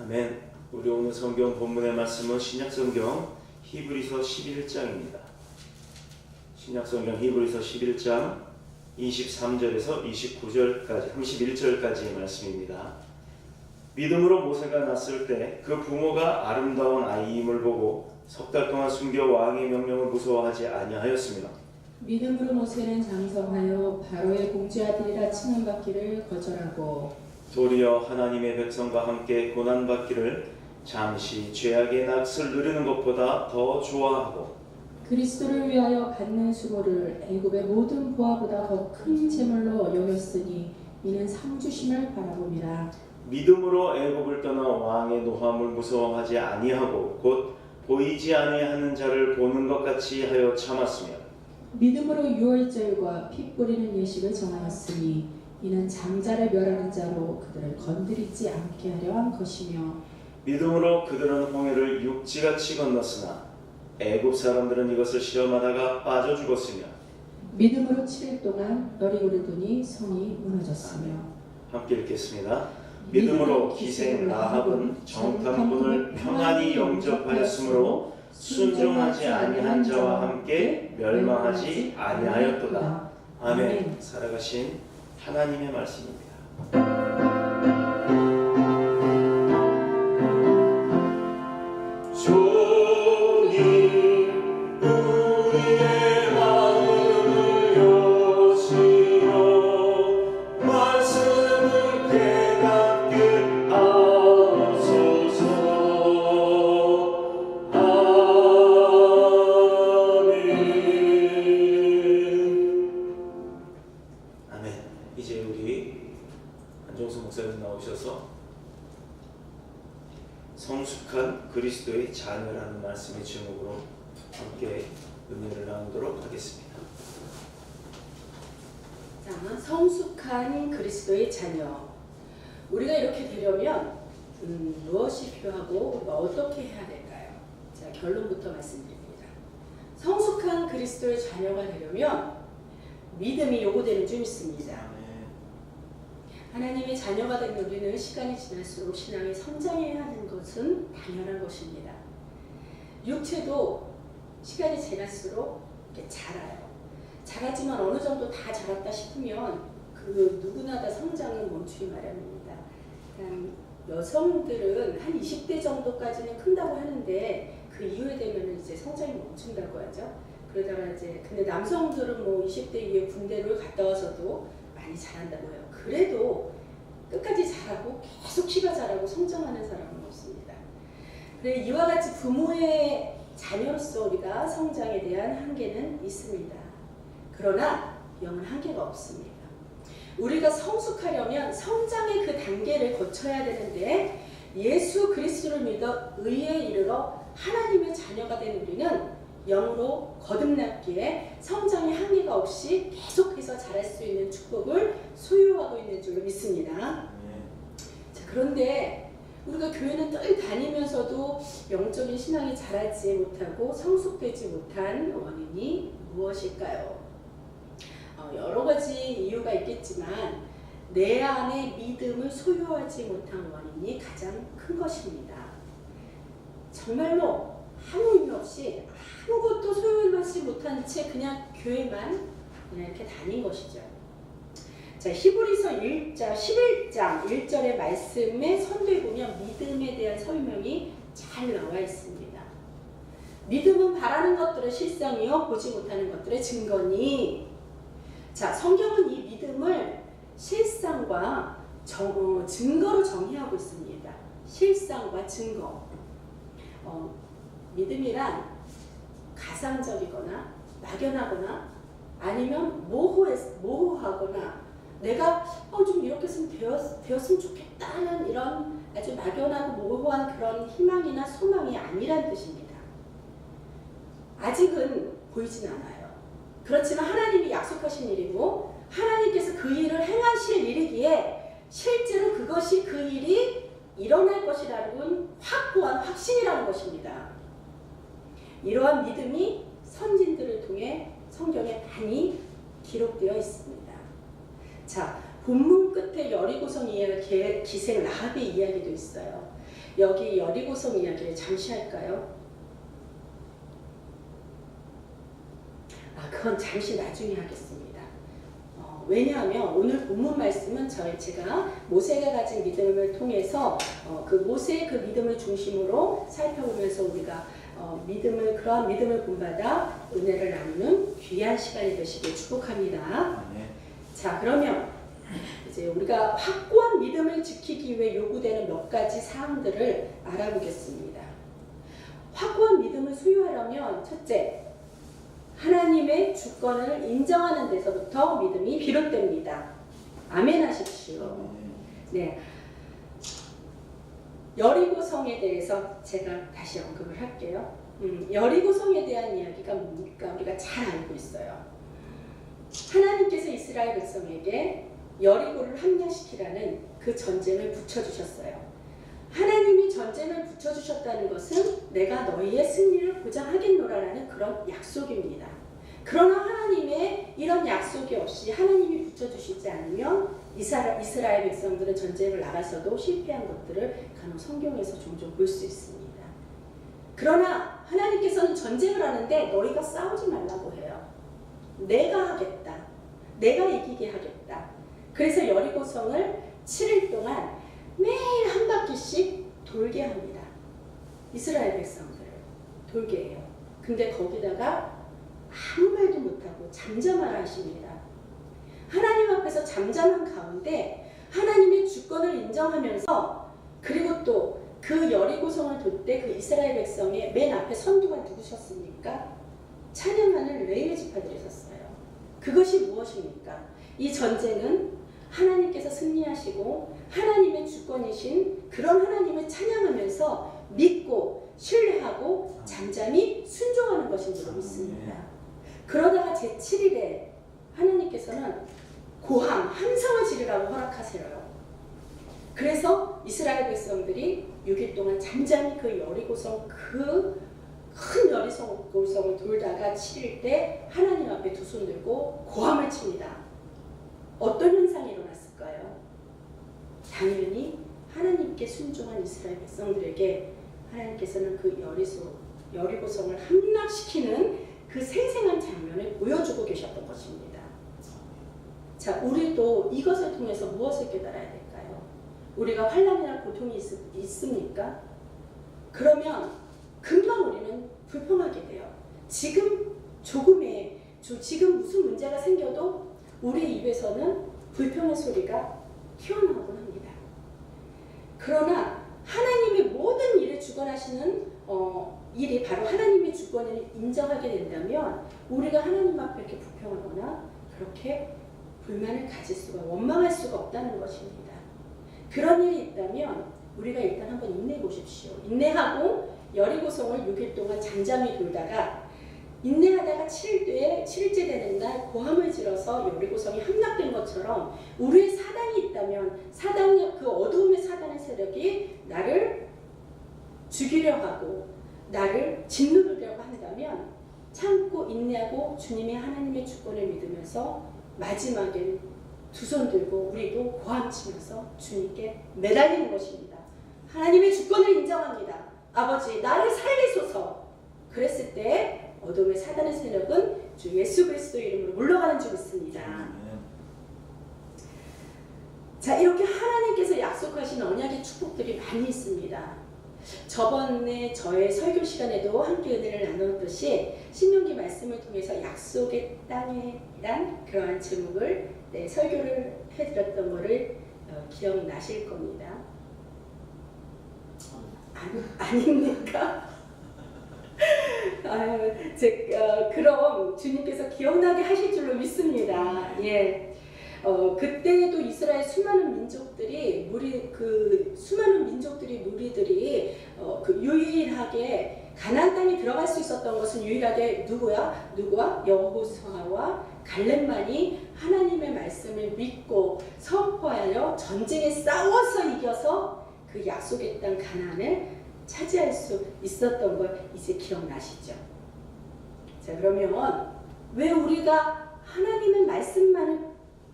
아멘. 우리 오늘 성경 본문의 말씀은 신약성경 히브리서 11장입니다. 신약성경 히브리서 11장 23절에서 29절까지 31절까지의 말씀입니다. 믿음으로 모세가 났을 때 그 부모가 아름다운 아이임을 보고 석 달 동안 숨겨 왕의 명령을 무서워하지 아니하였으며 믿음으로 모세는 장성하여 바로의 공주아들이라 칭함받기를 거절하고 도리어 하나님의 백성과 함께 고난받기를 잠시 죄악의 낯을 누리는 것보다 더 좋아하고 그리스도를 위하여 받는 수고를 애굽의 모든 보화보다 더 큰 재물로 여겼으니 이는 상주심을 바라봅니다. 믿음으로 애굽을 떠나 왕의 노함을 무서워하지 아니하고 곧 보이지 아니하는 자를 보는 것 같이 하여 참았으며 믿음으로 유월절과 피 뿌리는 예식을 정하였으니 이는 장자를 멸하는 자로 그들을 건드리지 않게 하려 한 것이며 믿음으로 그들은 홍해를 육지같이 건넜으나 애굽 사람들은 이것을 시험하다가 빠져 죽었으며 믿음으로 7일 동안 열이 오르더니 성이 무너졌으며 함께 읽겠습니다. 믿음으로 기생 라합은 정탐꾼을 평안히 영접하였으므로 순종하지 아니한 자와 함께 멸망하지 아니하였도다. 아멘. 살아가신 하나님의 말씀입니다. 이제 우리 안정수 목사님 나오셔서 성숙한 그리스도의 자녀라는 말씀의 제목으로 함께 은혜를 나누도록 하겠습니다. 자, 성숙한 그리스도의 자녀. 우리가 이렇게 되려면 무엇이 필요하고 우리가 어떻게 해야 될까요? 자, 결론부터 말씀드립니다. 성숙한 그리스도의 자녀가 되려면 믿음이 요구되는 줄 믿습니다. 하나님의 자녀가 된 우리는 시간이 지날수록 신앙이 성장해야 하는 것은 당연한 것입니다. 육체도 시간이 지날수록 이렇게 자라요. 자라지만 어느 정도 다 자랐다 싶으면 그 누구나 다 성장은 멈추기 마련입니다. 여성들은 한 20대 정도까지는 큰다고 하는데 그 이후에 되면 이제 성장이 멈춘다고 하죠. 그러다가 이제 근데 남성들은 뭐 20대 이후에 군대를 갔다 와서도 많이 자란다고 해요. 그래도 끝까지 자라고 계속 키가 자라고 성장하는 사람은 없습니다. 그래 이와 같이 부모의 자녀로서 우리가 성장에 대한 한계는 있습니다. 그러나 영은 한계가 없습니다. 우리가 성숙하려면 성장의 그 단계를 거쳐야 되는데 예수 그리스도를 믿어 의에 이르러 하나님의 자녀가 된 우리는 영으로 거듭났기에 성장의 한계가 없이 계속해서 자랄 수 있는 축복을 소유하고 있는 줄로 믿습니다. 자, 그런데 우리가 교회는 늘 다니면서도 영적인 신앙이 자라지 못하고 성숙되지 못한 원인이 무엇일까요? 여러 가지 이유가 있겠지만 내 안에 믿음을 소유하지 못한 원인이 가장 큰 것입니다. 정말로 아무 의미 없이 아무것도 소유하지 못한 채 그냥 교회만 그냥 이렇게 다닌 것이죠. 자, 히브리서 11장 1절의 말씀에 선두에 보면 믿음에 대한 설명이 잘 나와 있습니다. 믿음은 바라는 것들의 실상이요 보지 못하는 것들의 증거니. 자, 성경은 이 믿음을 실상과 증거로 정의하고 있습니다. 실상과 증거. 믿음이란 가상적이거나 막연하거나 아니면 모호하거나 내가 좀 이렇게 되었으면 좋겠다는 이런 아주 막연하고 모호한 그런 희망이나 소망이 아니란 뜻입니다. 아직은 보이진 않아요. 그렇지만 하나님이 약속하신 일이고 하나님께서 그 일을 행하실 일이기에 실제로 그것이 그 일이 일어날 것이라는 확고한 확신이라는 것입니다. 이러한 믿음이 선진들을 통해 성경에 많이 기록되어 있습니다. 자, 본문 끝에 여리고성 기생 라합의 이야기도 있어요. 여기 여리고성 이야기를 잠시 할까요? 그건 잠시 나중에 하겠습니다. 왜냐하면 오늘 본문 말씀은 제가 모세가 가진 믿음을 통해서 그 모세의 그 믿음을 중심으로 살펴보면서 우리가 그러한 믿음을 본받아 은혜를 나누는 귀한 시간이 되시길 축복합니다. 네. 자, 그러면 이제 우리가 확고한 믿음을 지키기 위해 요구되는 몇 가지 사항들을 알아보겠습니다. 확고한 믿음을 소유하려면 첫째, 하나님의 주권을 인정하는 데서부터 믿음이 비롯됩니다. 아멘 하십시오. 네. 여리고성에 대해서 제가 다시 언급을 할게요. 여리고성에 대한 이야기가 뭡니까? 우리가 잘 알고 있어요. 하나님께서 이스라엘 백성에게 여리고를 함락시키라는 그 전쟁을 붙여주셨어요. 하나님이 전쟁을 붙여주셨다는 것은 내가 너희의 승리를 보장하겠노라라는 그런 약속입니다. 그러나 하나님의 이런 약속이 없이 하나님이 붙여주시지 않으면 이스라엘 백성들은 전쟁을 나가서도 실패한 것들을 간혹 성경에서 종종 볼 수 있습니다. 그러나 하나님께서는 전쟁을 하는데 너희가 싸우지 말라고 해요. 내가 하겠다. 내가 이기게 하겠다. 그래서 여리고성을 7일 동안 매일 한 바퀴씩 돌게 합니다. 이스라엘 백성들을 돌게 해요. 근데 거기다가 아무 말도 못하고 잠잠하라 하십니다. 하나님 앞에서 잠잠한 가운데 하나님의 주권을 인정하면서, 그리고 또 그 여리고성을 돌 때 그 이스라엘 백성의 맨 앞에 선두가 누구셨습니까? 찬양하는 레위의 지파들이 섰어요. 그것이 무엇입니까? 이 전쟁은 하나님께서 승리하시고 하나님의 주권이신 그런 하나님을 찬양하면서 믿고 신뢰하고 잠잠히 순종하는 것인 줄 믿습니다. 그러다가 제7일에 하나님께서는 고함, 함성을 지르라고 허락하세요. 그래서 이스라엘 백성들이 6일 동안 잠잠히 그 여리고성, 그 큰 여리고성을 돌다가 7일 때 하나님 앞에 두 손 들고 고함을 칩니다. 어떤 현상이 일어났을까요? 당연히 하나님께 순종한 이스라엘 백성들에게 하나님께서는 그 여리고성을 함락시키는 그 생생한 장면을 보여주고 계셨던 것입니다. 자, 우리도 이것을 통해서 무엇을 깨달아야 될까요? 우리가 환난이나 고통이 있습니까? 그러면 금방 우리는 불평하게 돼요. 지금 무슨 문제가 생겨도 우리 입에서는 불평의 소리가 튀어나오곤 합니다. 그러나 하나님의 모든 일을 주관하시는 일이 바로 하나님의 주권을 인정하게 된다면 우리가 하나님 앞에 이렇게 불평하거나 그렇게 불만을 가질 수가, 원망할 수가 없다는 것입니다. 그런 일이 있다면 우리가 일단 한번 인내해 보십시오. 인내하고 여리고성을 6일 동안 잠잠히 돌다가 인내하다가 7일째 되는 날 고함을 질러서 여리고성이 함락된 것처럼 우리의 사단이 있다면 그 어두움의 사단의 세력이 나를 죽이려 하고 나를 짓누르려고 한다면 참고 인내하고 주님의 하나님의 주권을 믿으면서 마지막엔 두 손 들고 우리도 고함치면서 주님께 매달리는 것입니다. 하나님의 주권을 인정합니다. 아버지, 나를 살리소서. 그랬을 때 어둠의 사단의 세력은 주 예수 그리스도 이름으로 물러가는 줄 믿습니다. 자, 이렇게 하나님께서 약속하신 언약의 축복들이 많이 있습니다. 저번에 저의 설교 시간에도 함께 은혜를 나누었듯이 신명기 말씀을 통해서 약속의 땅이란 그러한 제목을 설교를 해드렸던 것을 기억나실 겁니다. 아닙니까? 그럼 주님께서 기억나게 하실 줄로 믿습니다. 예. 그때도 이스라엘 수많은 민족들이 무리들이 유일하게 가나안 땅에 들어갈 수 있었던 것은 유일하게 누구와 여호수아와 갈렙만이 하나님의 말씀을 믿고 선포하여 전쟁에 싸워서 이겨서 그 약속의 땅 가나안을 차지할 수 있었던 걸 이제 기억나시죠? 자, 그러면 왜 우리가 하나님의 말씀만을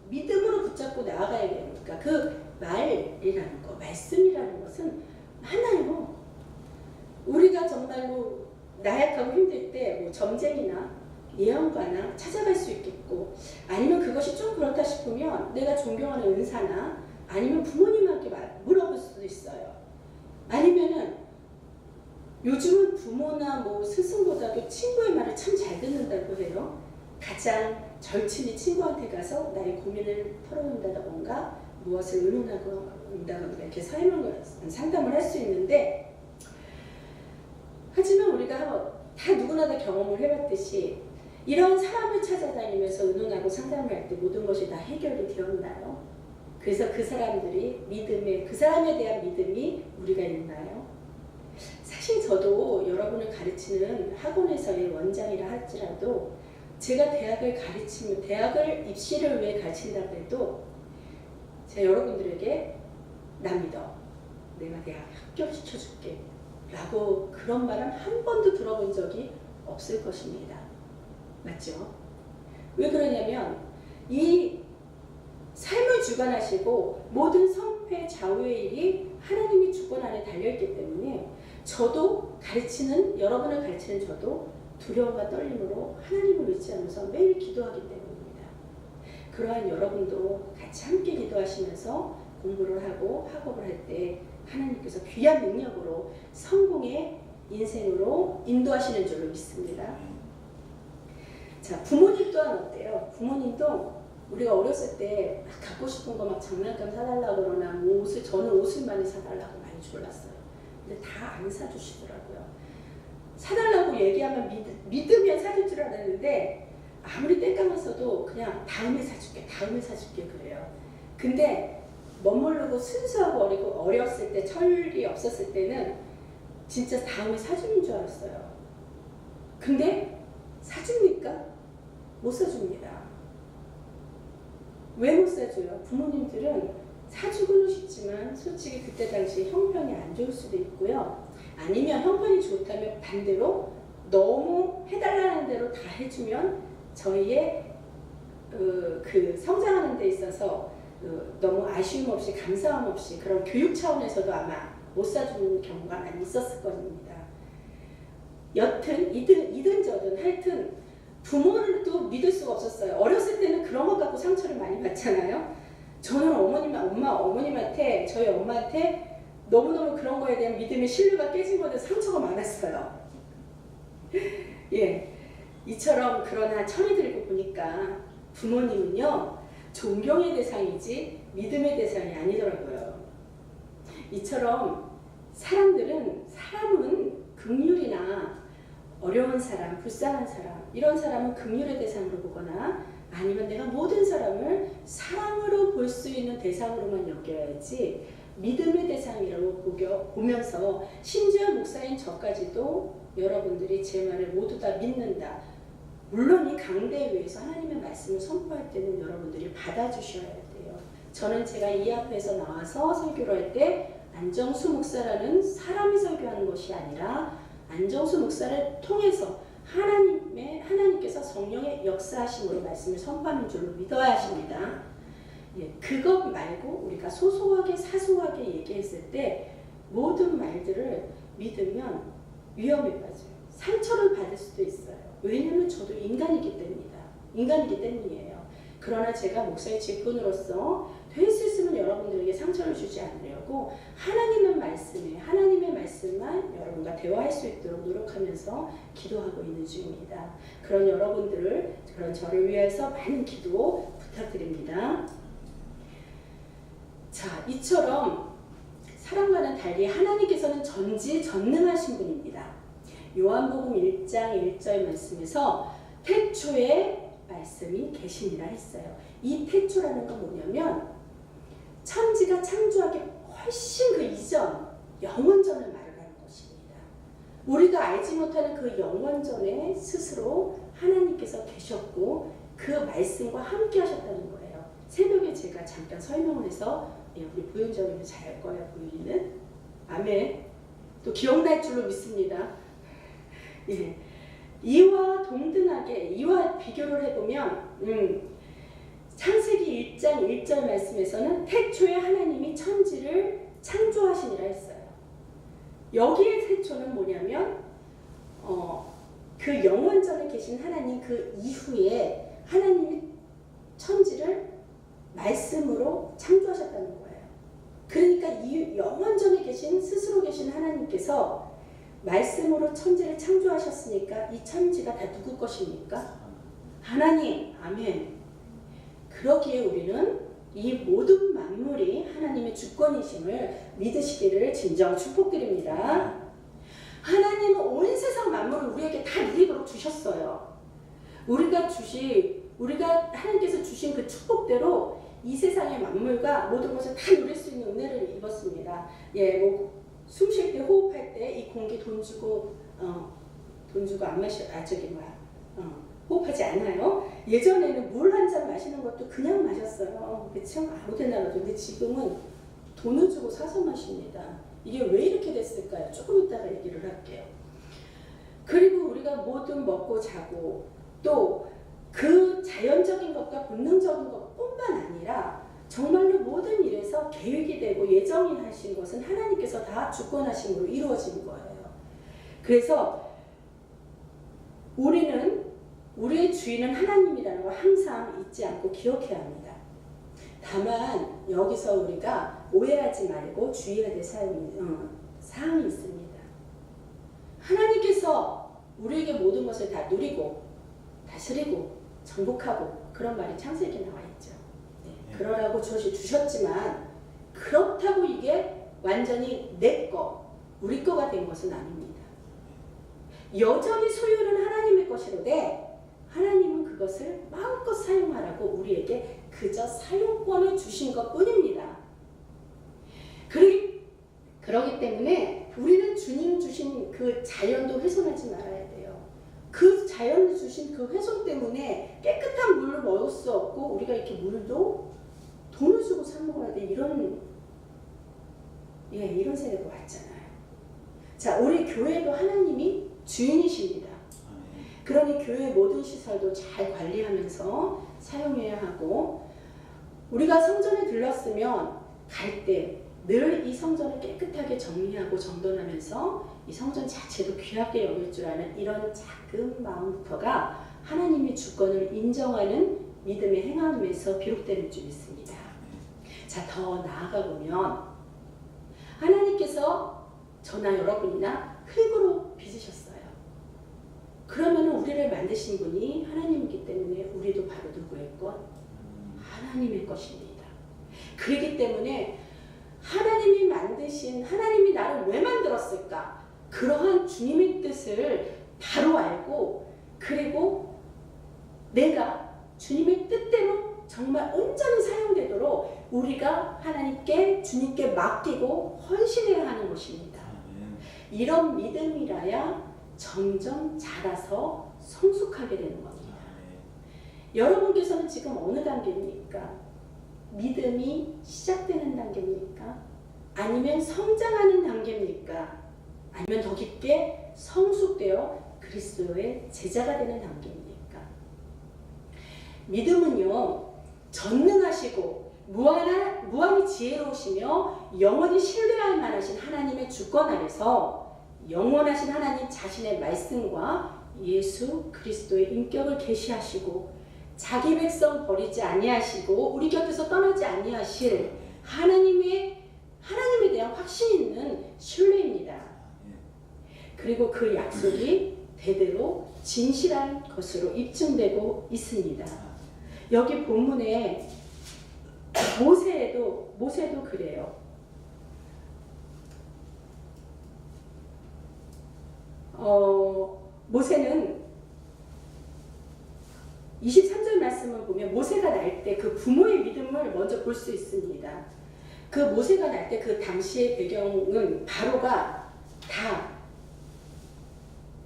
믿음으로 붙잡고 나아가야 됩니까? 그 말이라는 것, 말씀이라는 것은 하나요. 정말로 나약하고 힘들 때 뭐 점쟁이나 예언가나 찾아갈 수 있겠고, 아니면 그것이 좀 그렇다 싶으면 내가 존경하는 은사나 아니면 부모님한테 물어볼 수도 있어요. 아니면은 요즘은 부모나 뭐 스승보다도 친구의 말을 참 잘 듣는다고 해요. 가장 절친이 친구한테 가서 나의 고민을 털어놓는다던가 무엇을 의논하고 온다던가 이렇게 상담을 할 수 있는데, 하지만 우리가 다 누구나 다 경험을 해봤듯이 이런 사람을 찾아다니면서 의논하고 상담을 할 때 모든 것이 다 해결이 되었나요? 그래서 그 사람들이 그 사람에 대한 믿음이 우리가 있나요? 사실 저도 여러분을 가르치는 학원에서의 원장이라 할지라도 제가 대학을 입시를 위해 가르친다고 해도 제가 여러분들에게 나 믿어, 내가 대학 합격시켜줄게 라고 그런 말은 한 번도 들어본 적이 없을 것입니다. 맞죠? 왜 그러냐면 이 삶을 주관하시고 모든 성패 좌우의 일이 하나님의 주권 안에 달려있기 때문에 저도 여러분을 가르치는 저도 두려움과 떨림으로 하나님을 의지하면서 매일 기도하기 때문입니다. 그러한 여러분도 같이 함께 기도하시면서 공부를 하고 학업을 할 때 하나님께서 귀한 능력으로 성공의 인생으로 인도하시는 줄로 믿습니다. 자, 부모님 또한 어때요? 부모님도 우리가 어렸을 때 갖고 싶은 거 막 장난감 사달라고 그러나 뭐 저는 옷을 많이 사달라고 많이 졸랐어요. 근데 다 안 사주시더라고요. 사달라고 얘기하면 믿으면 사줄 줄 알았는데 아무리 땡깡했어도 그냥 다음에 사줄게 그래요. 근데 멋모르고 순수하고 어렸을 때, 철이 없었을 때는 진짜 다음에 사주는 줄 알았어요. 근데 사줍니까? 못 사줍니다. 왜 못 사줘요? 부모님들은 사주고는 싶지만 솔직히 그때 당시 형편이 안 좋을 수도 있고요. 아니면 형편이 좋다면 반대로 너무 해달라는 대로 다 해주면 저희의 그 성장하는 데 있어서 너무 아쉬움 없이 감사함 없이 그런 교육 차원에서도 아마 못 사주는 경우가 많이 있었을 겁니다. 여튼 이든 저든 하여튼 부모를도 믿을 수가 없었어요. 어렸을 때는 그런 것 갖고 상처를 많이 받잖아요. 저는 어머님한테 저희 엄마한테 너무너무 그런 거에 대한 믿음의 신뢰가 깨진 거에 대해서 상처가 많았어요. 예, 이처럼 그러나 철이 들고 보니까 부모님은요 존경의 대상이지 믿음의 대상이 아니더라고요. 이처럼 사람은 긍휼이나 어려운 사람, 불쌍한 사람, 이런 사람은 긍휼의 대상으로 보거나 아니면 내가 모든 사람을 사랑으로 볼 수 있는 대상으로만 여겨야지 믿음의 대상이라고 보면서 심지어 목사인 저까지도 여러분들이 제 말을 모두 다 믿는다. 물론 이 강대에 위해서 하나님의 말씀을 선포할 때는 여러분들이 받아주셔야 돼요. 저는 제가 이 앞에서 나와서 설교를 할 때 안정수 목사라는 사람이 설교하는 것이 아니라 안정수 목사를 통해서 하나님께서 성령의 역사하심으로 말씀을 선포하는 줄로 믿어야 하십니다. 예, 그것 말고 우리가 소소하게 사소하게 얘기했을 때 모든 말들을 믿으면 위험에 빠져요. 상처를 받을 수도 있어요. 왜냐하면 저도 인간이기 때문이에요. 그러나 제가 목사의 직분으로서 될 수 있으면 여러분들에게 상처를 주지 않으려고 하나님의 말씀만 여러분과 대화할 수 있도록 노력하면서 기도하고 있는 중입니다. 그런 저를 위해서 많은 기도 부탁드립니다. 자, 이처럼 사람과는 달리 하나님께서는 전지전능하신 분입니다. 요한복음 1장 1절 말씀에서 태초에 말씀이 계시니라 했어요. 이 태초라는 건 뭐냐면 천지가 창조하기 훨씬 그 이전 영원전을 말하는 것입니다. 우리가 알지 못하는 그 영원전에 스스로 하나님께서 계셨고 그 말씀과 함께 하셨다는 거예요. 새벽에 제가 잠깐 설명을 해서 우리 부윤정님도 잘 알 거예요. 부윤이는 아멘. 또 기억날 줄로 믿습니다. 예. 이와 비교를 해보면 창세기 1장 1절 말씀에서는 태초에 하나님이 천지를 창조하시니라 했어요. 여기에 태초는 뭐냐면 그 영원전에 계신 하나님 그 이후에 하나님이 천지를 말씀으로 창조하셨다는 거예요. 그러니까 이 영원전에 계신 스스로 계신 하나님께서 말씀으로 천지를 창조하셨으니까 이 천지가 다 누구 것입니까? 하나님. 아멘. 그러기에 우리는 이 모든 만물이 하나님의 주권이심을 믿으시기를 진정 축복드립니다. 하나님은 온 세상 만물을 우리에게 다 누리도록 주셨어요. 우리가 하나님께서 주신 그 축복대로 이 세상의 만물과 모든 것을 다 누릴 수 있는 은혜를 입었습니다. 숨 쉴 때 호흡할 때 이 공기 돈 주고 안 마셔. 호흡하지 않아요. 예전에는 물 한 잔 마시는 것도 그냥 마셨어요. 그렇죠? 아무데나 놔도. 근데 지금은 돈을 주고 사서 마십니다. 이게 왜 이렇게 됐을까요? 조금 이따가 얘기를 할게요. 그리고 우리가 뭐든 먹고 자고 또 그 자연적인 것과 본능적인 것뿐만 아니라 정말로 모든 일에서 계획이 되고 예정이 하신 것은 하나님께서 다 주권하심으로 이루어진 거예요. 그래서 우리의 주인은 하나님이라는 걸 항상 잊지 않고 기억해야 합니다. 다만 여기서 우리가 오해하지 말고 주의해야 될 사항이 있습니다. 하나님께서 우리에게 모든 것을 다 누리고 다스리고 정복하고 그런 말이 창세기에 나와 있죠. 그러라고 주셨지만 그렇다고 이게 완전히 내 거, 우리 거가 된 것은 아닙니다. 여전히 소유는 하나님의 것이로되 하나님은 그것을 마음껏 사용하라고 우리에게 그저 사용권을 주신 것뿐입니다. 그러기 때문에 우리는 주님 주신 그 자연도 훼손하지 말아야 돼요. 그 자연을 주신 그 훼손 때문에 깨끗한 물을 먹을 수 없고 우리가 이렇게 물도 돈을 주고 사 먹어야 돼. 이런 세대가 왔잖아요. 자, 우리 교회도 하나님이 주인이십니다. 그러니 교회 모든 시설도 잘 관리하면서 사용해야 하고 우리가 성전에 들렀으면 갈 때 늘 이 성전을 깨끗하게 정리하고 정돈하면서 이 성전 자체도 귀하게 여길 줄 아는 이런 작은 마음부터가 하나님의 주권을 인정하는 믿음의 행함에서 비롯되는 줄 믿습니다. 자, 더 나아가 보면 하나님께서 저나 여러분이나 흙으로 빚으셨어요. 그러면 우리를 만드신 분이 하나님이기 때문에 우리도 바로 누구의 것? 하나님의 것입니다. 그렇기 때문에 하나님이 나를 왜 만들었을까? 그러한 주님의 뜻을 바로 알고 그리고 내가 주님의 뜻대로 정말 온전히 사용되도록 우리가 주님께 맡기고 헌신해야 하는 것입니다. 이런 믿음이라야 점점 자라서 성숙하게 되는 겁니다. 여러분께서는 지금 어느 단계입니까? 믿음이 시작되는 단계입니까? 아니면 성장하는 단계입니까? 아니면 더 깊게 성숙되어 그리스도의 제자가 되는 단계입니까? 믿음은요, 전능하시고 무한히 지혜로우시며 영원히 신뢰할 만하신 하나님의 주권 아래서 영원하신 하나님 자신의 말씀과 예수 그리스도의 인격을 계시하시고 자기 백성 버리지 아니하시고 우리 곁에서 떠나지 아니하실 하나님에 대한 확신 있는 신뢰입니다. 그리고 그 약속이 대대로 진실한 것으로 입증되고 있습니다. 여기 본문에 모세도 그래요. 모세는 23절 말씀을 보면 모세가 날 때 그 부모의 믿음을 먼저 볼 수 있습니다. 그 모세가 날 때 그 당시의 배경은 바로가 다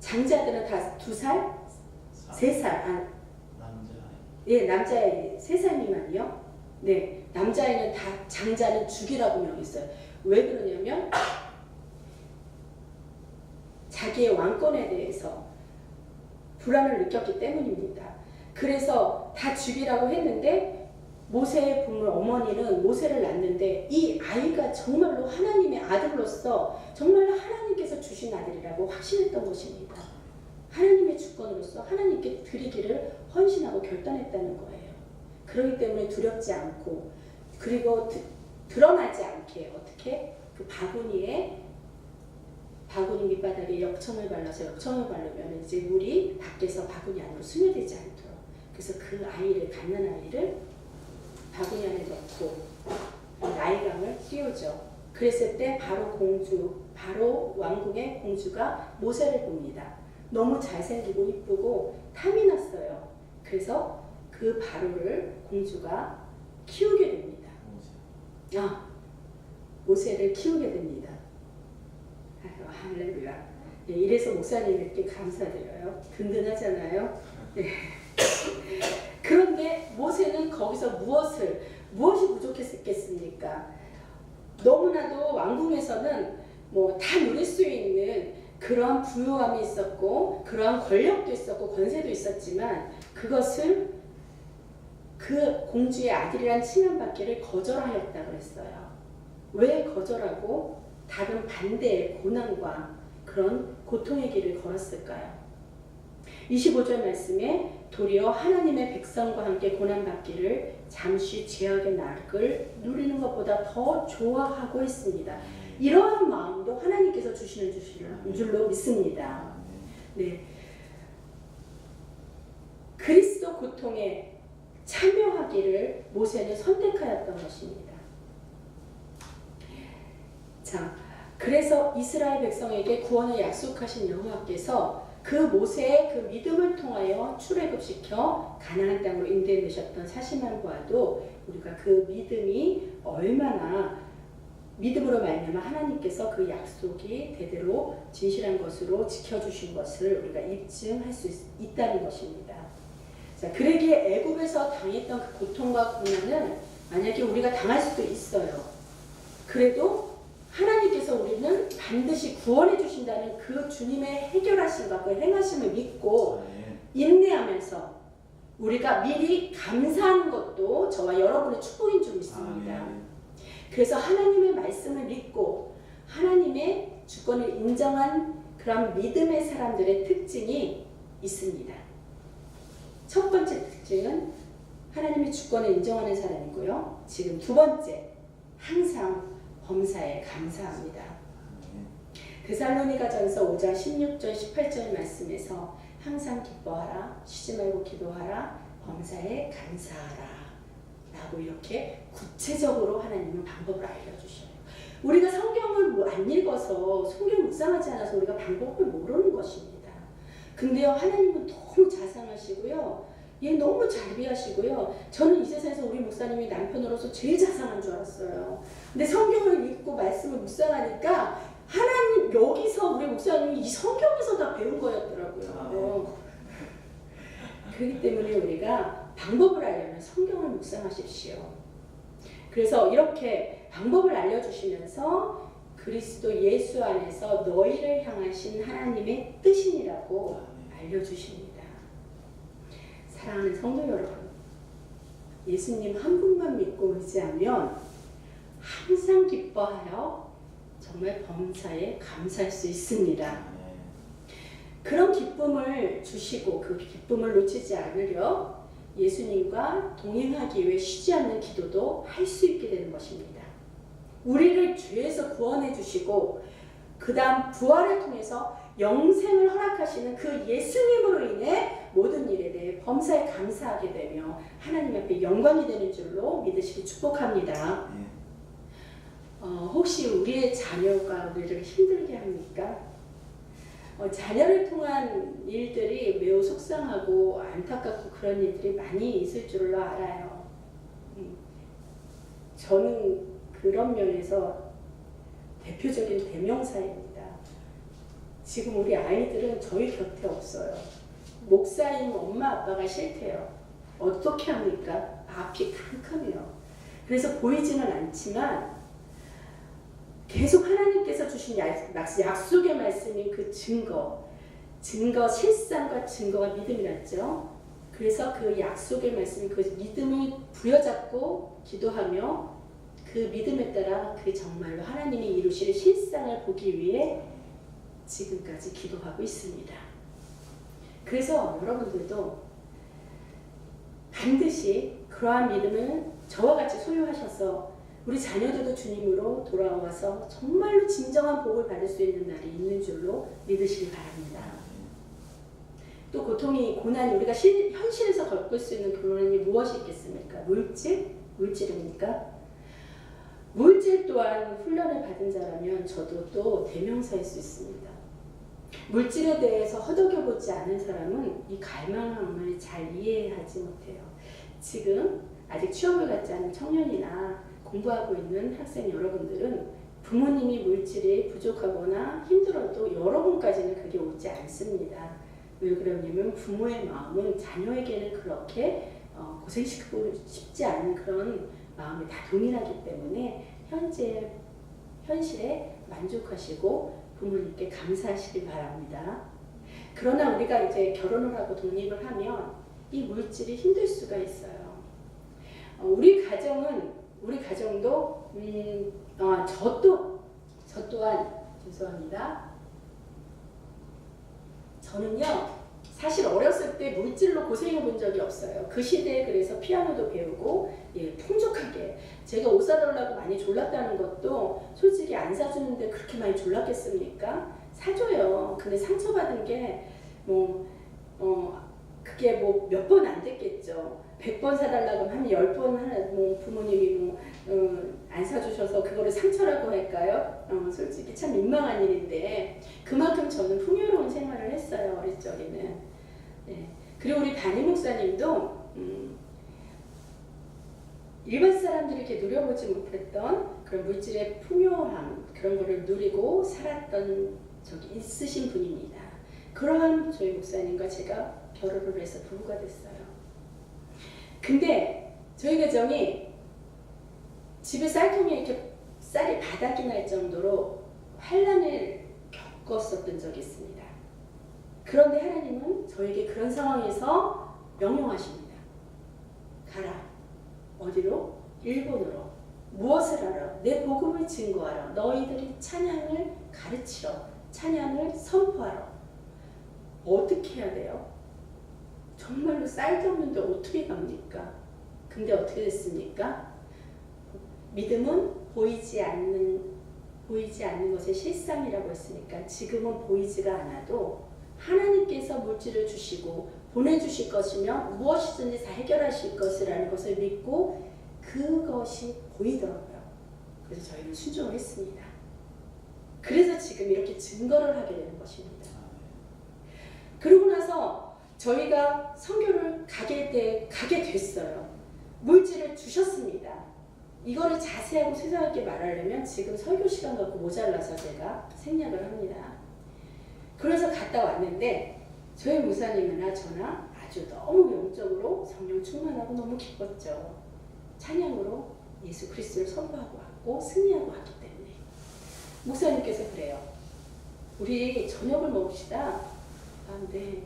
장자들은 다 2살, 3살, 남자아이 3살 미만이요. 네, 남자아이는 다 장자는 죽이라고 명했어요. 왜 그러냐면 자기의 왕권에 대해서 불안을 느꼈기 때문입니다. 그래서 다 죽이라고 했는데 모세의 부모 어머니는 모세를 낳는데 이 아이가 정말로 하나님의 아들로서 정말로 하나님께서 주신 아들이라고 확신했던 것입니다. 하나님의 주권으로서 하나님께 드리기를 헌신하고 결단했다는 거예요. 그렇기 때문에 두렵지 않고 그리고 드러나지 않게 어떻게 그 바구니 밑바닥에 역청을 발라서 역청을 바르면 이제 물이 밖에서 바구니 안으로 스며들지 않도록 그래서 그 아이를 갓난 아이를 바구니 안에 넣고 나이감을 띄우죠. 그랬을 때 바로 왕궁의 공주가 모세를 봅니다. 너무 잘생기고 이쁘고 탐이 났어요. 그래서 그 바로를 공주가 키우게 됩니다. 모세를 키우게 됩니다. 할렐루야. 네, 이래서 목사님께 감사드려요. 든든하잖아요. 네. 그런데 모세는 거기서 무엇이 부족했겠습니까? 너무나도 왕궁에서는 뭐 다 누릴 수 있는 그러한 부유함이 있었고 그러한 권력도 있었고 권세도 있었지만 그것을 그 공주의 아들이란 칭함받기를 거절하였다고 했어요. 왜 거절하고 다른 반대의 고난과 그런 고통의 길을 걸었을까요? 25절 말씀에 도리어 하나님의 백성과 함께 고난받기를 잠시 죄악의 낙을 누리는 것보다 더 좋아하고 있습니다. 이러한 마음도 하나님께서 주시는 줄로 믿습니다. 네. 그리스도 고통에 참여하기를 모세는 선택하였던 것입니다. 자, 그래서 이스라엘 백성에게 구원을 약속하신 여호와께서 그 모세의 그 믿음을 통하여 출애굽시켜 가나안 땅으로 인도해내셨던 사실만 보아도 우리가 그 믿음이 얼마나 믿음으로 말미암아 하나님께서 그 약속이 대대로 진실한 것으로 지켜주신 것을 우리가 입증할 수 있다는 것입니다. 자, 그러기에 애굽에서 당했던 그 고통과 고난은 만약에 우리가 당할 수도 있어요. 그래도 하나님께서 우리는 반드시 구원해 주신다는 그 주님의 해결하심과 그 행하심을 믿고 인내하면서 우리가 미리 감사하는 것도 저와 여러분의 축복인 줄 믿습니다. 그래서 하나님의 말씀을 믿고 하나님의 주권을 인정한 그런 믿음의 사람들의 특징이 있습니다. 첫 번째 특징은 하나님의 주권을 인정하는 사람이고요. 지금 두 번째, 항상 범사에 감사합니다. 데살로니가전서 5장 16절 18절 말씀에서 항상 기뻐하라, 쉬지 말고 기도하라, 범사에 감사하라 라고 이렇게 구체적으로 하나님은 방법을 알려주셔요. 우리가 성경을 안 읽어서 성경 묵상하지 않아서 우리가 방법을 모르는 것입니다. 근데요, 하나님은 너무 자상하시고요. 너무 자비하시고요. 저는 이 세상에서 우리 목사님이 남편으로서 제일 자상한 줄 알았어요. 근데 성경을 읽고 말씀을 묵상하니까 하나님 여기서 우리 목사님이 이 성경에서 다 배운 거였더라고요. 그렇기 때문에 우리가 방법을 알려면 성경을 묵상하십시오. 그래서 이렇게 방법을 알려주시면서 그리스도 예수 안에서 너희를 향하신 하나님의 뜻이라고 알려주십니다. 사랑하는 성도 여러분, 예수님 한 분만 믿고 의지하면 항상 기뻐하여 정말 범사에 감사할 수 있습니다. 그런 기쁨을 주시고 그 기쁨을 놓치지 않으려 예수님과 동행하기 위해 쉬지 않는 기도도 할 수 있게 되는 것입니다. 우리를 죄에서 구원해 주시고 그 다음 부활을 통해서 영생을 허락하시는 그 예수님으로 인해 모든 일에 대해 범사에 감사하게 되며 하나님 앞에 영광이 되는 줄로 믿으시기 축복합니다. 혹시 우리의 자녀가 우리를 힘들게 합니까? 자녀를 통한 일들이 매우 속상하고 안타깝고 그런 일들이 많이 있을 줄로 알아요. 저는 그런 면에서 대표적인 대명사입니다. 지금 우리 아이들은 저희 곁에 없어요. 목사님 엄마 아빠가 싫대요. 어떻게 합니까? 앞이 캄캄해요. 그래서 보이지는 않지만 계속 하나님께서 주신 약속의 말씀인 그 증거, 실상과 증거가 믿음이었죠. 그래서 그 약속의 말씀, 그 믿음을 부여잡고 기도하며 그 믿음에 따라 그 정말로 하나님이 이루실 실상을 보기 위해 지금까지 기도하고 있습니다. 그래서 여러분들도 반드시 그러한 믿음을 저와 같이 소유하셔서 우리 자녀들도 주님으로 돌아와서 정말로 진정한 복을 받을 수 있는 날이 있는 줄로 믿으시기 바랍니다. 또 고통이, 고난이 우리가 현실에서 겪을 수 있는 고난이 무엇이 있겠습니까? 물질입니까? 물질 또한 훈련을 받은 자라면 저도 또 대명사일 수 있습니다. 물질에 대해서 허덕여보지 않은 사람은 이 갈망함을 잘 이해하지 못해요. 지금 아직 취업을 갖지 않은 청년이나 공부하고 있는 학생 여러분들은 부모님이 물질이 부족하거나 힘들어도 여러분까지는 그게 오지 않습니다. 왜 그러냐면 부모의 마음은 자녀에게는 그렇게 고생시키고 싶지 않은 그런 마음이 다 동일하기 때문에 현실에 만족하시고 부모님께 감사하시길 바랍니다. 그러나 우리가 이제 결혼을 하고 독립을 하면 이 물질이 힘들 수가 있어요. 우리 가정도 저 또한 죄송합니다. 저는요 사실 어렸을 때 물질로 고생해 본 적이 없어요. 그 시대에 그래서 피아노도 배우고 풍족하게 제가 옷 사달라고 많이 졸랐다는 것도 솔직히 안 사주는데 그렇게 많이 졸랐겠습니까? 사줘요. 근데 상처받은 게 그게 몇 번 안 됐겠죠. 100번 사달라고 하면 10번 부모님이 안 사주셔서 그거를 상처라고 할까요? 솔직히 참 민망한 일인데 그만큼 저는 풍요로운 생활을 했어요. 어릴 적에는. 네. 그리고 우리 담임 목사님도 일반 사람들이 이렇게 누려보지 못했던 그런 물질의 풍요함 그런 거를 누리고 살았던 적이 있으신 분입니다. 그러한 저희 목사님과 제가 결혼을 해서 부부가 됐어요. 근데 저희 가정이 집에 쌀통에 이렇게 쌀이 바닥이 날 정도로 환난을 겪었었던 적이 있습니다. 그런데 하나님은 저에게 그런 상황에서 명령하십니다. 가라. 어디로? 일본으로. 무엇을 하라? 내 복음을 증거하라. 너희들이 찬양을 가르치러. 찬양을 선포하러. 어떻게 해야 돼요? 정말로 쌀도 없는데 어떻게 갑니까? 근데 어떻게 됐습니까? 믿음은 보이지 않는 것의 실상이라고 했으니까 지금은 보이지가 않아도 하나님께서 물질을 주시고 보내주실 것이며 무엇이든지 다 해결하실 것이라는 것을 믿고 그것이 보이더라고요. 그래서 저희는 순종을 했습니다. 그래서 지금 이렇게 증거를 하게 되는 것입니다. 그러고 나서 저희가 선교를 가게 됐어요. 물질을 주셨습니다. 이거를 자세하고 세세하게 말하려면 지금 설교 시간 갖고 모자라서 제가 생략을 합니다. 그래서 갔다 왔는데 저희 목사님이나 저나 아주 너무 영적으로 성령 충만하고 너무 기뻤죠. 찬양으로 예수 그리스도를 선포하고 왔고 승리하고 왔기 때문에 목사님께서 그래요. 우리 저녁을 먹읍시다. 네.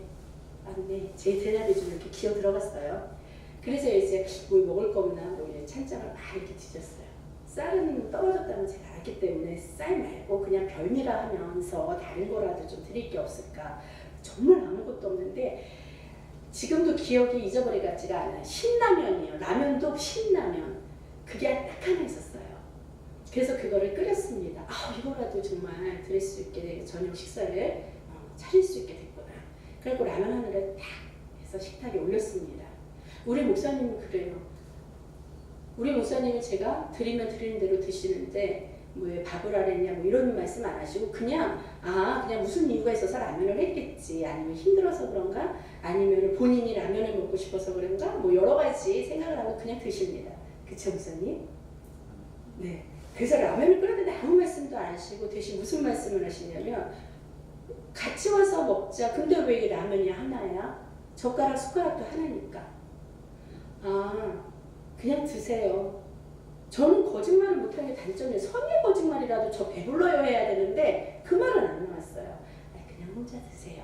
제 대답이 좀 이렇게 기어 들어갔어요. 그래서 이제 뭘 먹을 거나 이제 찬장을 막 이렇게 뒤졌어요. 쌀은 떨어졌다는 제가 알기 때문에 쌀 말고 그냥 별미라 하면서 다른 거라도 좀 드릴 게 없을까. 정말 아무것도 없는데 지금도 기억이 잊어버리 같지가 않아요. 신라면이에요. 라면도 신라면. 그게 딱 하나 있었어요. 그래서 그거를 끓였습니다. 이거라도 정말 드릴 수 있게 저녁 식사를 차릴 수 있게 됐구나. 그리고 라면 하나를 딱 해서 식탁에 올렸습니다. 우리 목사님은 그래요. 우리 목사님은 제가 드리면 드리는 대로 드시는데 왜 밥을 하랬냐 이런 말씀 안 하시고 그냥 무슨 이유가 있어서 라면을 했겠지, 아니면 힘들어서 그런가, 아니면 본인이 라면을 먹고 싶어서 그런가, 여러 가지 생각을 하고 그냥 드십니다. 그쵸 목사님? 네. 그래서 라면을 끓였는데 아무 말씀도 안 하시고 대신 무슨 말씀을 하시냐면 같이 와서 먹자. 근데 왜 이게 라면이 하나야? 젓가락 숟가락도 하나니까. 그냥 드세요. 저는 거짓말을 못하는 게 단점이에요. 선의 거짓말이라도 저 배불러요 해야 되는데 그 말은 안 나왔어요. 그냥 혼자 드세요.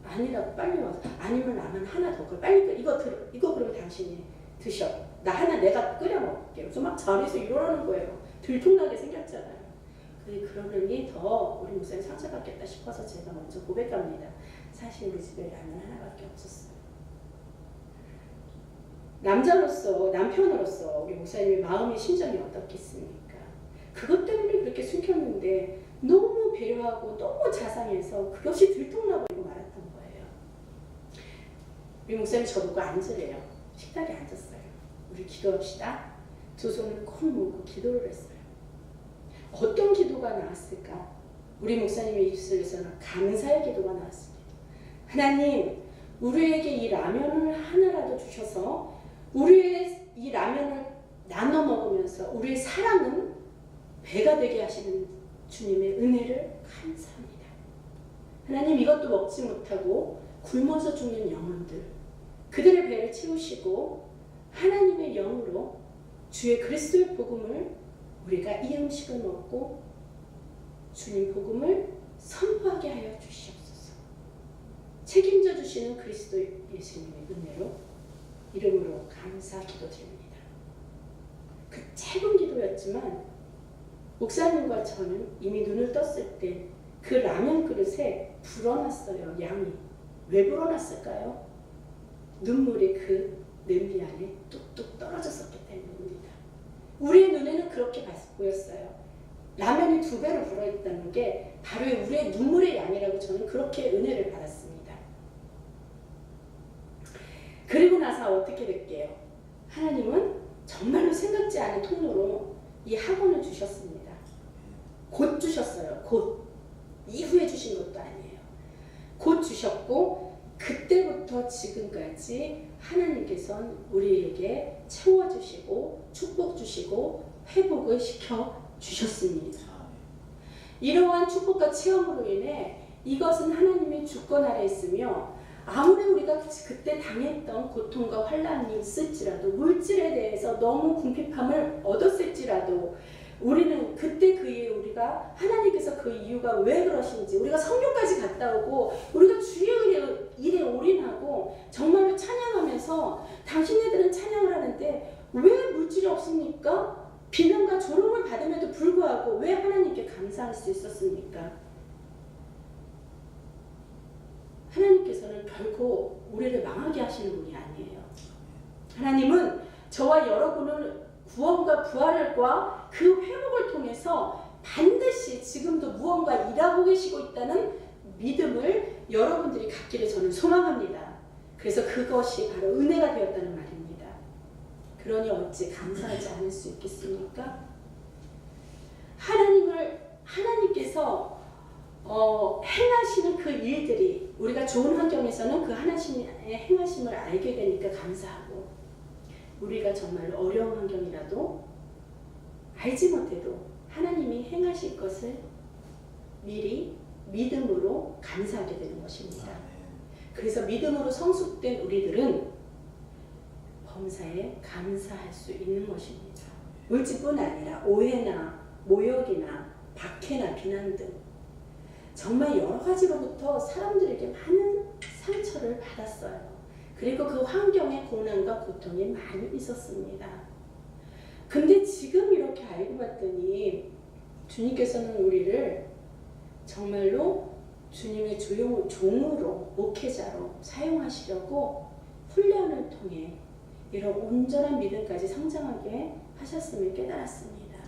아니라고 빨리 와서. 아니면 라면 하나 더 끓여. 빨리 이거 그러면 당신이 드셔. 나 하나 내가 끓여 먹을게요. 그래서 막 자리에서 이러라는 거예요. 들통나게 생겼잖아요. 그러니 더 우리 목사님 상처받겠다 싶어서 제가 먼저 고백합니다. 사실 우리 집에 라면 하나밖에 없었어요. 남자로서, 남편으로서 우리 목사님의 마음의 심정이 어떻겠습니까? 그것 때문에 그렇게 숨겼는데 너무 배려하고 너무 자상해서 그것이 들통나버리고 말았던 거예요. 우리 목사님 저보고 앉으래요. 식탁에 앉았어요. 우리 기도합시다. 두 손을 꼭 모으고 기도를 했어요. 어떤 기도가 나왔을까? 우리 목사님의 입술에서는 감사의 기도가 나왔습니다. 하나님, 우리에게 이 라면을 하나라도 주셔서 우리의 이 라면을 나눠 먹으면서 우리의 사랑은 배가 되게 하시는 주님의 은혜를 감사합니다. 하나님, 이것도 먹지 못하고 굶어서 죽는 영혼들, 그들의 배를 채우시고 하나님의 영으로 주의 그리스도의 복음을 우리가 이 음식을 먹고 주님 복음을 선포하게 하여 주시옵소서. 책임져 주시는 그리스도 예수님의 은혜로 이름으로 감사 기도드립니다. 그 짧은 기도였지만 목사님과 저는 이미 눈을 떴을 때 그 라면 그릇에 불어났어요. 양이. 왜 불어났을까요? 눈물이 그 냄비 안에 뚝뚝 떨어졌었기 때문입니다. 우리의 눈에는 그렇게 보였어요. 라면이 2배로 불어있다는 게 바로 우리의 눈물의 양이라고 저는 그렇게 은혜를 받았습니다. 그리고 나서 어떻게 될게요? 하나님은 정말로 생각지 않은 통로로 이 학원을 주셨습니다. 곧 주셨어요. 곧. 이후에 주신 것도 아니에요. 곧 주셨고 그때부터 지금까지 하나님께서는 우리에게 채워주시고 축복 주시고 회복을 시켜 주셨습니다. 이러한 축복과 체험으로 인해 이것은 하나님의 주권 아래 있으며 아무리 우리가 그때 당했던 고통과 환난이 있을지라도 물질에 대해서 너무 궁핍함을 얻었을지라도 우리는 그때 그 이후에 우리가 하나님께서 그 이유가 왜 그러신지 우리가 성교까지 갔다 오고 우리가 주의 일에 올인하고 정말로 찬양하면서 당신네들은 찬양을 하는데 왜 물질이 없습니까? 비난과 조롱을 받음에도 불구하고 왜 하나님께 감사할 수 있었습니까? 하나님께서는 결코 우리를 망하게 하시는 분이 아니에요. 하나님은 저와 여러분을 구원과 부활과 그 회복을 통해서 반드시 지금도 무언가 일하고 계시고 있다는 믿음을 여러분들이 갖기를 저는 소망합니다. 그래서 그것이 바로 은혜가 되었다는 말입니다. 그러니 어찌 감사하지 않을 수 있겠습니까? 하나님께서 행하시는 그 일들이 우리가 좋은 환경에서는 그 하나님의 행하심을 알게 되니까 감사하고 우리가 정말 어려운 환경이라도 알지 못해도 하나님이 행하실 것을 미리 믿음으로 감사하게 되는 것입니다. 그래서 믿음으로 성숙된 우리들은 범사에 감사할 수 있는 것입니다. 물질뿐 아니라 오해나 모욕이나 박해나 비난 등 정말 여러 가지로부터 사람들에게 많은 상처를 받았어요. 그리고 그 환경에 고난과 고통이 많이 있었습니다. 근데 지금 이렇게 알고 봤더니 주님께서는 우리를 정말로 주님의 종으로 목회자로 사용하시려고 훈련을 통해 이런 온전한 믿음까지 성장하게 하셨음을 깨달았습니다.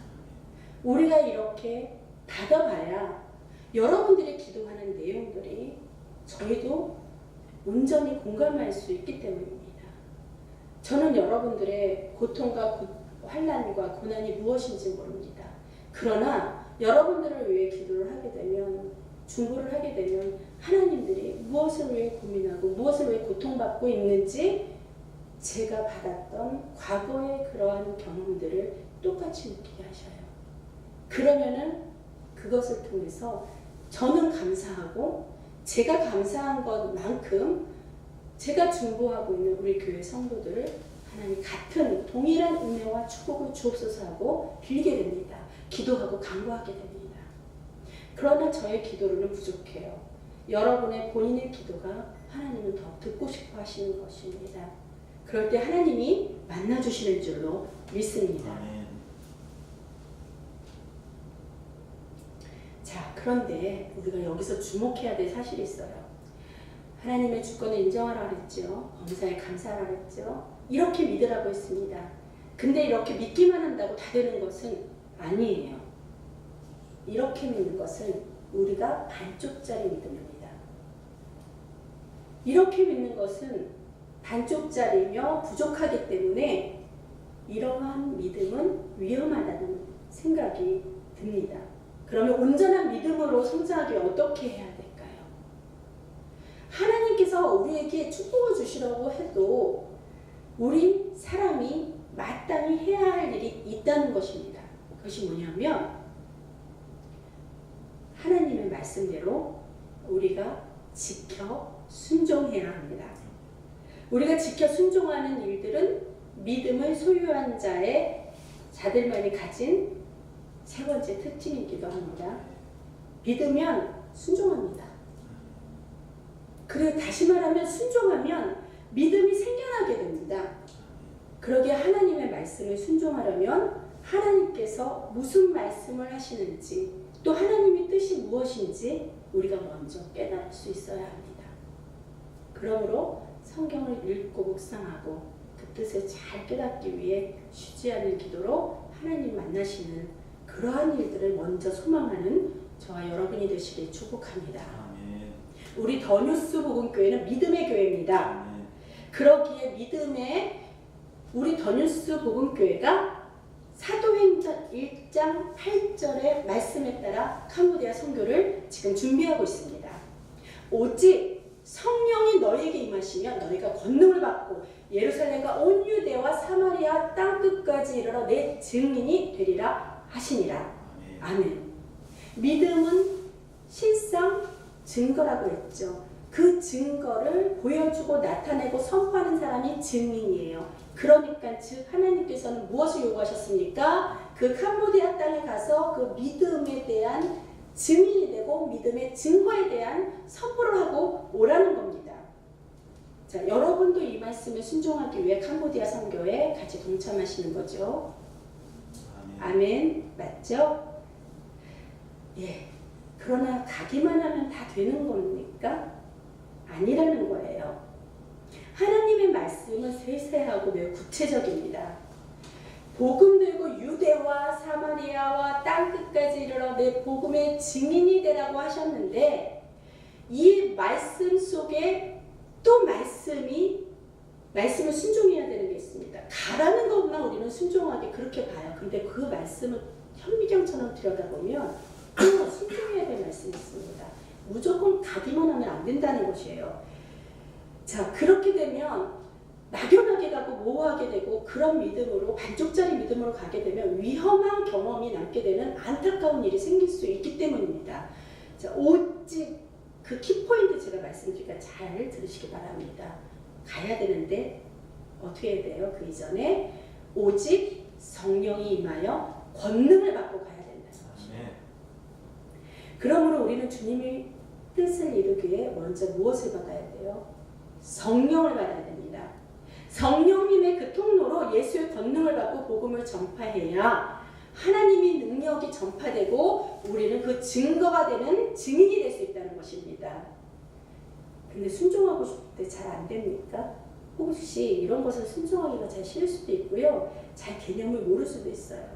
우리가 이렇게 받아봐야 여러분들이 기도하는 내용들이 저희도 온전히 공감할 수 있기 때문입니다. 저는 여러분들의 고통과 환난과 고난이 무엇인지 모릅니다. 그러나 여러분들을 위해 기도를 하게 되면 중보를 하게 되면 하나님들이 무엇을 위해 고민하고 무엇을 위해 고통받고 있는지 제가 받았던 과거의 그러한 경험들을 똑같이 느끼게 하셔요. 그러면은 그것을 통해서 저는 감사하고 제가 감사한 것만큼 제가 중보하고 있는 우리 교회 성도들을 하나님 같은 동일한 은혜와 축복을 주옵소서 하고 빌게 됩니다. 기도하고 간구하게 됩니다. 그러나 저의 기도로는 부족해요. 여러분의 본인의 기도가 하나님은 더 듣고 싶어 하시는 것입니다. 그럴 때 하나님이 만나주시는 줄로 믿습니다. 아멘. 자, 그런데 우리가 여기서 주목해야 될 사실이 있어요. 하나님의 주권을 인정하라 그랬죠. 범사에 감사하라 그랬죠. 이렇게 믿으라고 했습니다. 근데 이렇게 믿기만 한다고 다 되는 것은 아니에요. 이렇게 믿는 것은 우리가 반쪽짜리 믿음입니다. 이렇게 믿는 것은 반쪽짜리며 부족하기 때문에 이러한 믿음은 위험하다는 생각이 듭니다. 그러면 온전한 믿음으로 성장하기 어떻게 해야 될까요? 하나님께서 우리에게 축복을 주시려고 해도 우리 사람이 마땅히 해야 할 일이 있다는 것입니다. 그것이 뭐냐면 하나님의 말씀대로 우리가 지켜 순종해야 합니다. 우리가 지켜 순종하는 일들은 믿음을 소유한 자들만이 가진 세 번째 특징이기도 합니다. 믿으면 순종합니다. 그리고 다시 말하면 순종하면 믿음이 생겨나게 됩니다. 그러기에 하나님의 말씀을 순종하려면 하나님께서 무슨 말씀을 하시는지 또 하나님의 뜻이 무엇인지 우리가 먼저 깨달을 수 있어야 합니다. 그러므로 성경을 읽고 묵상하고 그 뜻을 잘 깨닫기 위해 쉬지 않는 기도로 하나님 만나시는 그러한 일들을 먼저 소망하는 저와 여러분이 되시길 축복합니다. 아멘. 우리 더뉴스 복음교회는 믿음의 교회입니다. 아멘. 그러기에 우리 더뉴스 복음교회가 사도행전 1장 8절의 말씀에 따라 캄보디아 선교를 지금 준비하고 있습니다. 오직 성령이 너희에게 임하시면 너희가 권능을 받고 예루살렘과 온 유대와 사마리아 땅끝까지 이르러 내 증인이 되리라 하시니라. 아멘. 믿음은 실상 증거라고 했죠. 그 증거를 보여주고 나타내고 선포하는 사람이 증인이에요. 그러니까 즉 하나님께서는 무엇을 요구하셨습니까? 그 캄보디아 땅에 가서 그 믿음에 대한 증인이 되고 믿음의 증거에 대한 선포를 하고 오라는 겁니다. 자, 여러분도 이 말씀에 순종하기 위해 캄보디아 선교에 같이 동참하시는 거죠. 아멘. 맞죠? 예. 그러나 가기만 하면 다 되는 겁니까? 아니라는 거예요. 하나님의 말씀은 세세하고 매우 구체적입니다. 복음 들고 유대와 사마리아와 땅끝까지 이르러 내 복음의 증인이 되라고 하셨는데 이 말씀 속에 또 말씀을 순종해야 되는 게 있습니다. 가라는 것만 우리는 순종하게 그렇게 봐요. 근데 그 말씀을 현미경처럼 들여다보면 또 순종해야 될 말씀이 있습니다. 무조건 가기만 하면 안 된다는 것이에요. 자, 그렇게 되면 막연하게 가고 모호하게 되고 그런 믿음으로 반쪽짜리 믿음으로 가게 되면 위험한 경험이 남게 되는 안타까운 일이 생길 수 있기 때문입니다. 자, 오직 그 키포인트 제가 말씀드리니까 잘 들으시기 바랍니다. 가야 되는데 어떻게 해야 돼요? 그 이전에 오직 성령이 임하여 권능을 받고 가야 된다는 것이에요. 그러므로 우리는 주님의 뜻을 이루기 위해 먼저 무엇을 받아야 돼요? 성령을 받아야 됩니다. 성령님의 그 통로로 예수의 권능을 받고 복음을 전파해야 하나님의 능력이 전파되고 우리는 그 증거가 되는 증인이 될 수 있다는 것입니다. 근데 순종하고 싶을 때 잘 안 됩니까? 혹시 이런 것을 순종하기가 잘 싫을 수도 있고요. 잘 개념을 모를 수도 있어요.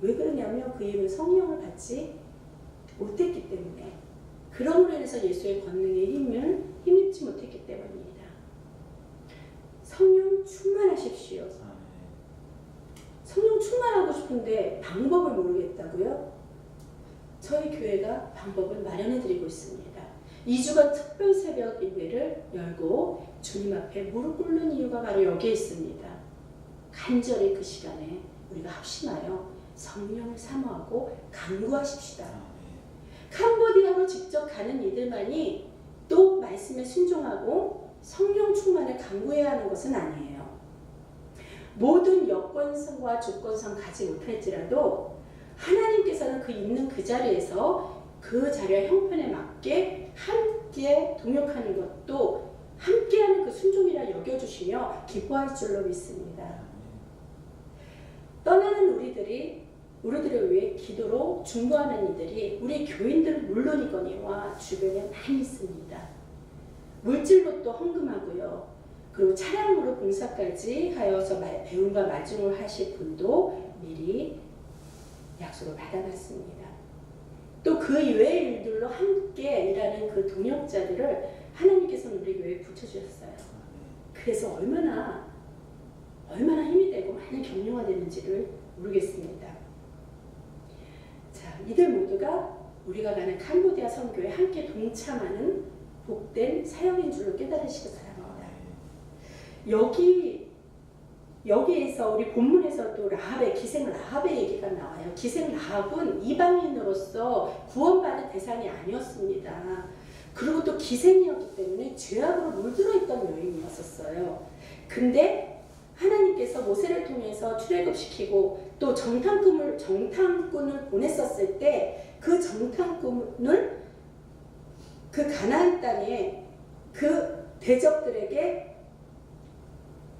왜 그러냐면 그 이유는 성령을 받지 못했기 때문에 그럼으로 인해서 예수의 권능의 힘을 힘입지 못했기 때문입니다. 성령 충만하십시오. 성령 충만하고 싶은데 방법을 모르겠다고요? 저희 교회가 방법을 마련해드리고 있습니다. 2주간 특별 새벽 예배를 열고 주님 앞에 무릎 꿇는 이유가 바로 여기에 있습니다. 간절히 그 시간에 우리가 합심하여 성령을 사모하고 간구하십시다. 캄보디아로 직접 가는 이들만이 또 말씀에 순종하고 성령 충만을 간구해야 하는 것은 아니에요. 모든 여건성과 조건성 가지 못할지라도 하나님께서는 그 있는 그 자리에서 그 자리와 형편에 맞게 함께 동역하는 것도 함께하는 그 순종이라 여겨주시며 기뻐할 줄로 믿습니다. 떠나는 우리들을 위해 기도로 중보하는 이들이 우리 교인들 물론이거니와 주변에 많이 있습니다. 물질로 또 헌금하고요. 그리고 차량으로 봉사까지 하여서 배움과 마중을 하실 분도 미리 약속을 받아놨습니다. 또 그 이외의 일들로 함께 일하는 그 동역자들을 하나님께서는 우리 교회에 붙여주셨어요. 그래서 얼마나 힘이 되고 많이 격려가 되는지를 모르겠습니다. 자, 이들 모두가 우리가 가는 캄보디아 선교에 함께 동참하는 복된 사역인 줄로 깨달으시기 바랍니다. 여기에서 우리 본문에서도 라합의 기생 라합의 얘기가 나와요. 기생 라합은 이방인으로서 구원받을 대상이 아니었습니다. 그리고 또 기생이었기 때문에 죄악으로 물들어 있던 여인이었었어요. 근데 하나님께서 모세를 통해서 출애굽시키고 또 정탐꾼을 보냈었을 때 그 정탐꾼을 그 가나안 땅에 그 대적들에게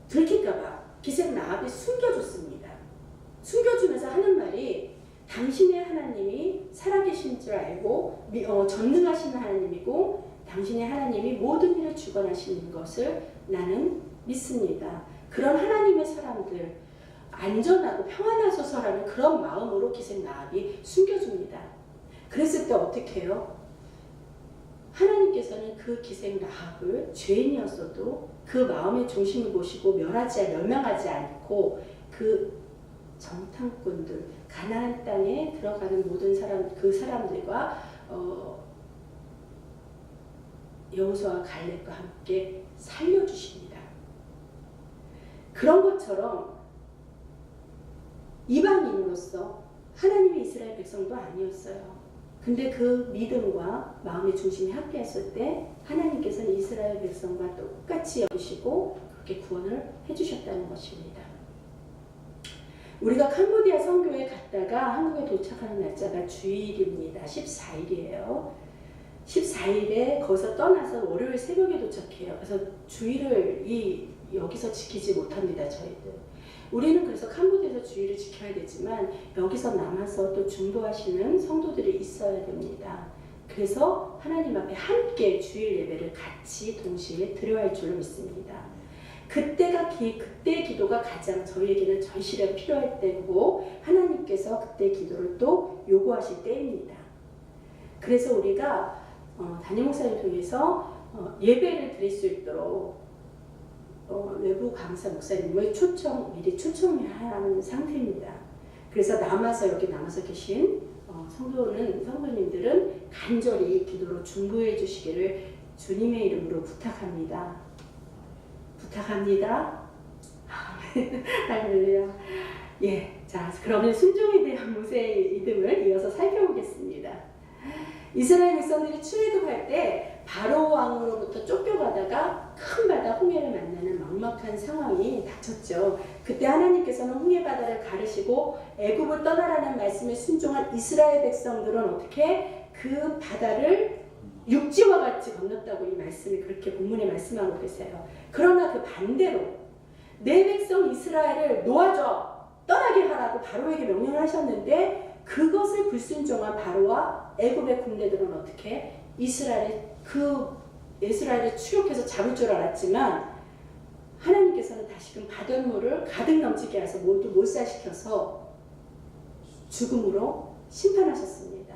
들킬까봐 기생 라합이 숨겨줬습니다. 숨겨주면서 하는 말이 당신의 하나님이 살아계신 줄 알고 전능하신 하나님이고 당신의 하나님이 모든 일을 주관하시는 것을 나는 믿습니다. 그런 하나님의 사람들 안전하고 평안하소서라는 그런 마음으로 기생 라합이 숨겨줍니다. 그랬을 때 어떻게 해요? 하나님께서는 그 기생 라합을 죄인이었어도 그 마음의 중심을 보시고 멸망하지 않고 그 정탐꾼들 가나안 땅에 들어가는 모든 그 사람들과 여호수아와 갈렙과 함께 살려주십니다. 그런 것처럼 이방인으로서 하나님의 이스라엘 백성도 아니었어요. 근데 그 믿음과 마음의 중심이 함께 했을 때 하나님께서는 이스라엘 백성과 똑같이 여기시고 그렇게 구원을 해주셨다는 것입니다. 우리가 캄보디아 선교에 갔다가 한국에 도착하는 날짜가 주일입니다. 14일이에요. 14일에 거기서 떠나서 월요일 새벽에 도착해요. 그래서 주일을 여기서 지키지 못합니다. 저희들. 우리는 그래서 캄보디아에서 주일을 지켜야 되지만 여기서 남아서 또 중보하시는 성도들이 있어야 됩니다. 그래서 하나님 앞에 함께 주일 예배를 같이 동시에 드려야 할 줄로 믿습니다. 그때 기도가 가장 저희에게는 절실하게 필요할 때고 하나님께서 그때 기도를 또 요구하실 때입니다. 그래서 우리가 담임 목사님 통해서 예배를 드릴 수 있도록 외부 강사 목사님을 미리 초청하는 상태입니다. 그래서 여기 남아서 계신 성도님들은 간절히 기도로 중보해 주시기를 주님의 이름으로 부탁합니다. 할렐루야. 예, 자, 그러면 순종에 대한 모세의 믿음을 이어서 살펴보겠습니다. 이스라엘 백성들이 출애굽할 때 바로 왕으로부터 쫓겨가다가 큰 바다 홍해를 만나는 막막한 상황이 닥쳤죠. 그때 하나님께서는 홍해 바다를 가르시고 애굽을 떠나라는 말씀에 순종한 이스라엘 백성들은 어떻게 그 바다를 육지와 같이 건넜다고 이 말씀이 그렇게 본문에 말씀하고 계세요. 그러나 그 반대로 내 백성 이스라엘을 놓아줘 떠나게 하라고 바로에게 명령을 하셨는데 그것을 불순종한 바로와 애굽의 군대들은 어떻게 이스라엘을 추격해서 잡을 줄 알았지만 하나님께서는 다시금 바닷물을 가득 넘치게 해서 모두 몰살시켜서 죽음으로 심판하셨습니다.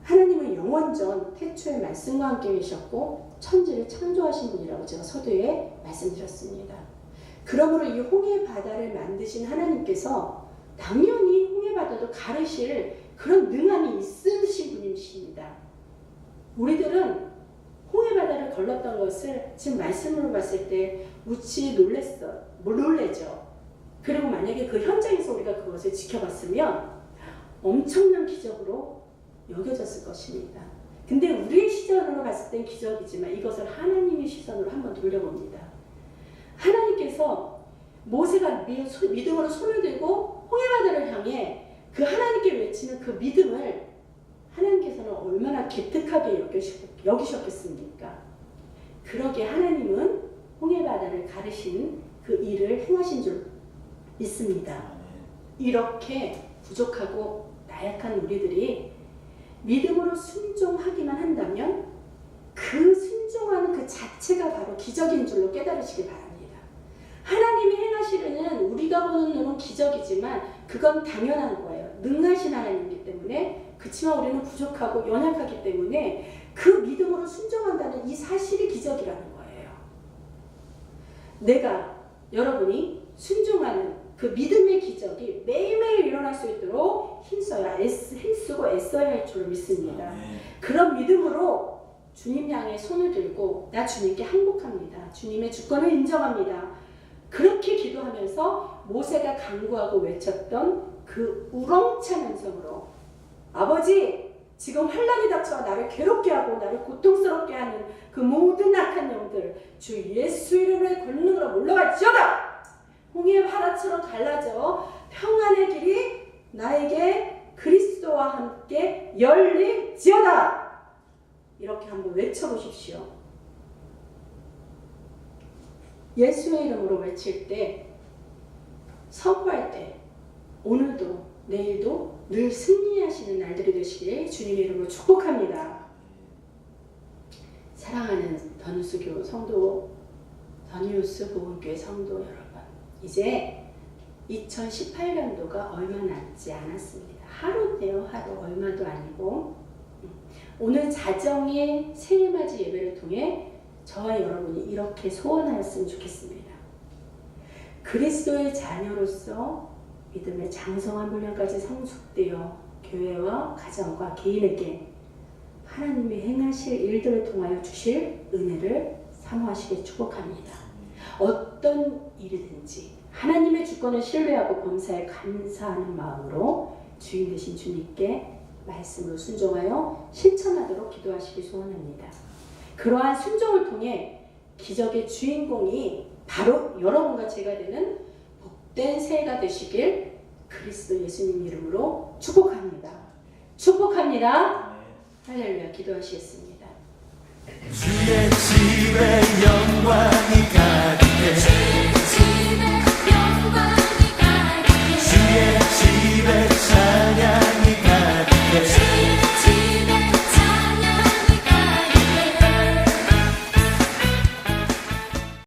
하나님은 영원전 태초의 말씀과 함께 계셨고 천지를 창조하신 분이라고 제가 서두에 말씀드렸습니다. 그러므로 이 홍해 바다를 만드신 하나님께서 당연히 홍해 바다도 가르실 그런 능함이 있으신 분이십니다. 우리들은 홍해 바다를 걸렀던 것을 지금 말씀으로 봤을 때 무지 놀래죠. 그리고 만약에 그 현장에서 우리가 그것을 지켜봤으면 엄청난 기적으로 여겨졌을 것입니다. 근데 우리의 시선으로 봤을 땐 기적이지만 이것을 하나님의 시선으로 한번 돌려봅니다. 하나님께서 모세가 믿음으로 손을 들고 홍해바다를 향해 그 하나님께 외치는 그 믿음을 하나님께서는 얼마나 기특하게 여기셨겠습니까? 그러게 하나님은 홍해바다를 가르신 그 일을 행하신 줄 믿습니다. 이렇게 부족하고 나약한 우리들이 믿음으로 순종하기만 한다면 그 순종하는 그 자체가 바로 기적인 줄로 깨달으시기 바랍니다. 하나님이 행하시는 우리가 보는 눈은 기적이지만 그건 당연한 거예요. 능하신 하나님이기 때문에. 그렇지만 우리는 부족하고 연약하기 때문에 그 믿음으로 순종한다는 이 사실이 기적이라는 거예요. 내가 여러분이 순종하는 그 믿음의 기적이 매일매일 일어날 수 있도록 힘쓰고 애써야 할 줄로 믿습니다. 그런 믿음으로 주님 향해 손을 들고 나 주님께 항복합니다. 주님의 주권을 인정합니다. 그렇게 기도하면서 모세가 간구하고 외쳤던 그 우렁찬 음성으로 아버지 지금 환난이 닥쳐 나를 괴롭게 하고 나를 고통스럽게 하는 그 모든 악한 영들 주 예수 이름의 권능으로 물러갈지어다. 홍해의 바다처럼 갈라져 평안의 길이 나에게 그리스도와 함께 열릴지어다. 이렇게 한번 외쳐보십시오. 예수의 이름으로 외칠 때, 선포할 때 오늘도 내일도 늘 승리하시는 날들이 되시길 주님의 이름으로 축복합니다. 사랑하는 더누스교 성도, 더뉴스 복음교회 성도 여러분, 이제 2018년도가 얼마 남지 않았습니다. 하루인데요, 하루. 얼마도 아니고. 오늘 자정의 새해맞이 예배를 통해 저와 여러분이 이렇게 소원하였으면 좋겠습니다. 그리스도의 자녀로서 믿음의 장성한 분량까지 성숙되어 교회와 가정과 개인에게 하나님이 행하실 일들을 통하여 주실 은혜를 사모하시게 축복합니다. 어떤 일이든지 하나님의 주권을 신뢰하고 범사에 감사하는 마음으로 주인 되신 주님께 말씀으로 순종하여 실천하도록 기도하시기 소원합니다. 그러한 순종을 통해 기적의 주인공이 바로 여러분과 제가 되는 복된 새해가 되시길 그리스도 예수님 이름으로 축복합니다. 축복합니다. 할렐루야. 기도하시겠습니다. 주의 집에 영광이 가득